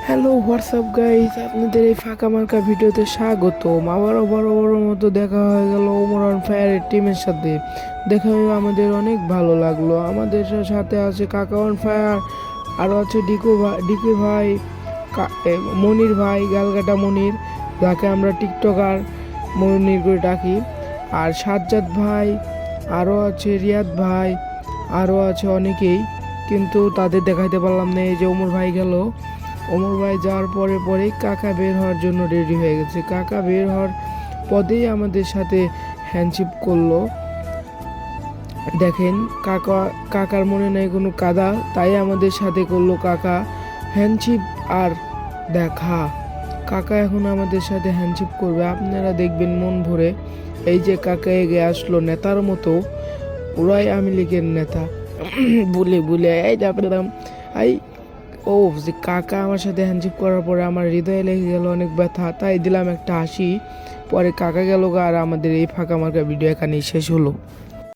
Hello WhatsApp guys, আপনাদের এই ফাঁকা মার্কা ভিডিওতে স্বাগতম। আবারও বড় বড় মতো দেখা হয়ে গেল ওমর অন ফায়ারের টিমের সাথে। দেখা হয়ে আমাদের অনেক ভালো লাগলো। আমাদের সাথে আছে কাকা অন ফায়ার, আরও আছে ডিকে ভাই, মনির ভাই, গালগাটা মনির, যাকে আমরা টিকটকার মনির করে ডাকি, আর সাজ্জাদ ভাই, আরও আছে রিয়াদ ভাই, আরও আছে অনেকেই, কিন্তু তাদের দেখাইতে পারলাম না। এই যে ওমর ভাই গেল, ওমর ভাই যাওয়ার পরে পরেই কাকা বের হওয়ার জন্য রেডি হয়ে গেছে। কাকা বের হওয়ার পদেই আমাদের সাথে হ্যান্ডশিপ করলো। দেখেন, কাকার মনে নেই কোনো কাদা, তাই আমাদের সাথে করলো কাকা হ্যান্ডশিপ আর দেখা। কাকা এখন আমাদের সাথে হ্যান্ডশিপ করবে, আপনারা দেখবেন মন ভরে। এই যে কাকা এগিয়ে আসলো নেতার মতো, ওরাই আমি লীগের নেতা। বলে বলে এই এই ও যে কাকা আমার সাথে হ্যান্ডশেক করার পরে আমার হৃদয়ে লেগে গেল অনেক ব্যথা, তাই দিলাম একটা হাসি। পরে কাকা গেল আর আমাদের এই ফাঁকা মার্কা ভিডিও এখানেই শেষ হলো।